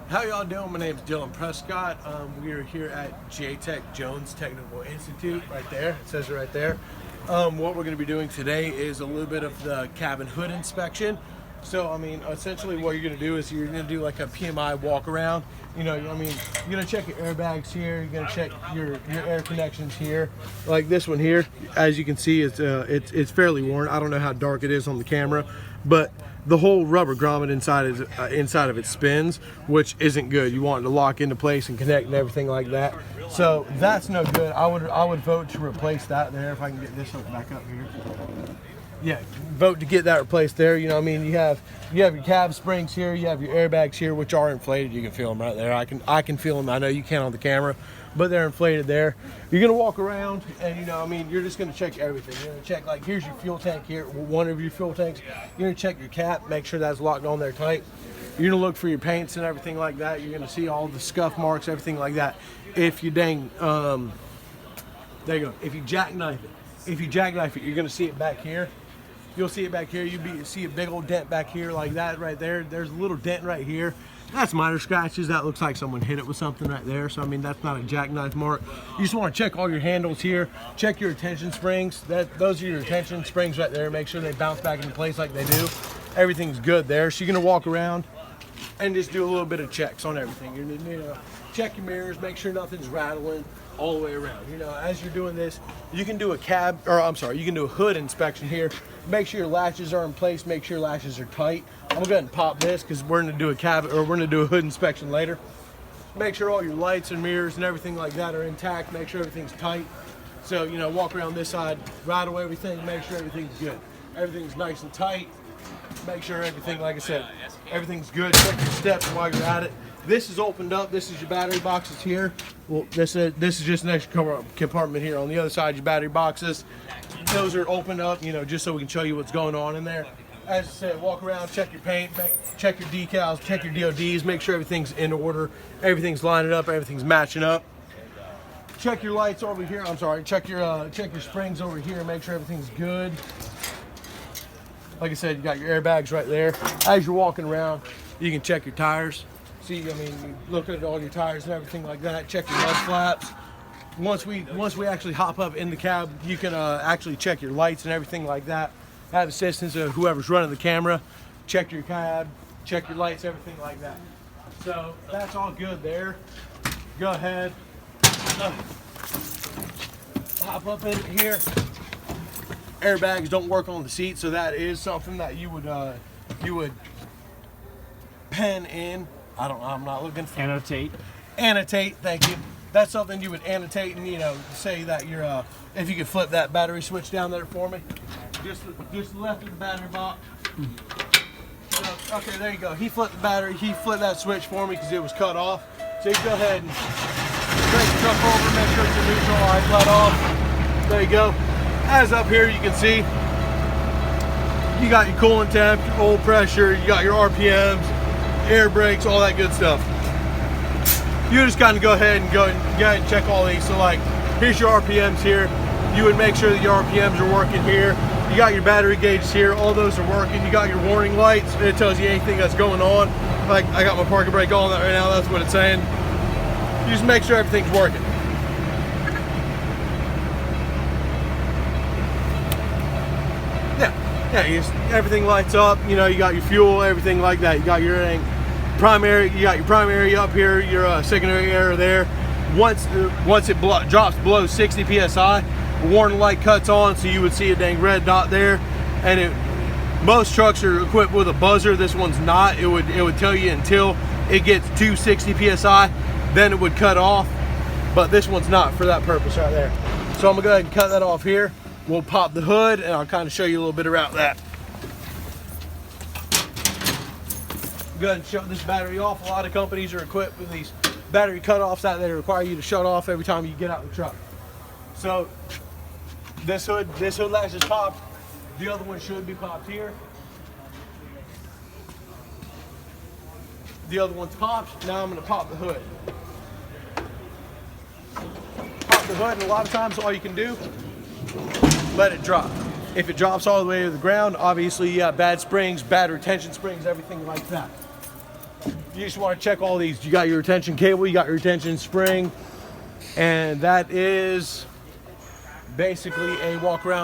How y'all doing? My name is Dylan Prescott. We are here at JTech Jones Technical Institute, right there. It says it right there. What we're going to be doing today is a little bit of the cabin hood inspection. So, essentially what you're going to do is you're going to do like a PMI walk around. You're going to check your airbags here. You're going to check your air connections here. Like this one here, as you can see, it's fairly worn. I don't know how dark it is on the camera, but the whole rubber grommet inside of it spins, which isn't good. You want it to lock into place and connect and everything like that. So that's no good. I would vote to replace that there if I can get this hook back up here. Yeah, vote to get that replaced there. You have your cab springs here, you have your airbags here, which are inflated. You can feel them right there. I can feel them. I know you can't on the camera, but they're inflated there. You're gonna walk around and you're just gonna check everything. You're gonna check, like, here's your fuel tank here, one of your fuel tanks. You're gonna check your cap, make sure that's locked on there tight. You're gonna look for your paints and everything like that. You're gonna see all the scuff marks, everything like that. If you there you go. If you jackknife it, you're gonna see it back here. You'll see it back here. You see a big old dent back here like that right there. There's a little dent right here. That's minor scratches. That looks like someone hit it with something right there. So, that's not a jackknife mark. You just want to check all your handles here. Check your tension springs. Those are your tension springs right there. Make sure they bounce back into place like they do. Everything's good there. So you're going to walk around and just do a little bit of checks on everything. You're going to check your mirrors, make sure nothing's rattling all the way around. As you're doing this, you can do you can do a hood inspection here. Make sure your latches are in place, make sure your latches are tight. I'm gonna go ahead and pop this because we're gonna do a hood inspection later. Make sure all your lights and mirrors and everything like that are intact, make sure everything's tight. So, walk around this side, rattle everything, make sure everything's good. Everything's nice and tight. Make sure everything, like I said, everything's good. Check your steps while you're at it. This is opened up. This is your battery boxes here. Well, this is just an extra compartment here. On the other side, your battery boxes. Those are opened up, just so we can show you what's going on in there. As I said, walk around, check your paint, check your decals, check your DODs, make sure everything's in order, everything's lining up, everything's matching up. Check your lights over here. Check your springs over here, make sure everything's good. Like I said, you got your airbags right there. As you're walking around, you can check your tires. See, you look at all your tires and everything like that. Check your mud flaps. Once we actually hop up in the cab, you can actually check your lights and everything like that. Have assistance of whoever's running the camera. Check your cab, check your lights, everything like that. So that's all good there. Go ahead, hop up in here. Airbags don't work on the seat, so that is something that you would pen in. I'm not looking for Annotate. Annotate, thank you. That's something you would annotate and say that you're if you could flip that battery switch down there for me. Just left of the battery box. Okay, there you go. He flipped that switch for me because it was cut off. So you can go ahead and crank the truck over, make sure it's in neutral. Alright, cut off. There you go. As up here you can see, you got your coolant temp, your oil pressure, you got your RPMs, air brakes, all that good stuff. You just kind of go ahead and check all these. So, like, here's your RPMs here. You would make sure that your RPMs are working here. You got your battery gauges here. All those are working. You got your warning lights. It tells you anything that's going on. Like, I got my parking brake on that right now. That's what it's saying. You just make sure everything's working. Yeah, everything lights up. You got your fuel, everything like that. You got your primary. You got your primary up here. Your secondary air there. Once it drops below 60 psi, the warning light cuts on, so you would see a dang red dot there. And most trucks are equipped with a buzzer. This one's not. It would tell you until it gets to 60 psi, then it would cut off. But this one's not for that purpose right there. So I'm gonna go ahead and cut that off here. We'll pop the hood and I'll kind of show you a little bit about that. Go ahead and shut this battery off. A lot of companies are equipped with these battery cutoffs that they require you to shut off every time you get out of the truck. So this hood latch is popped. The other one should be popped here. The other one's popped. Now I'm going to pop the hood. Pop the hood, and a lot of times all you can do, let it drop. If it drops all the way to the ground, obviously you have bad springs, bad retention springs, everything like that. you just want to check all these. You got your retention cable, you got your retention spring, and that is basically a walk around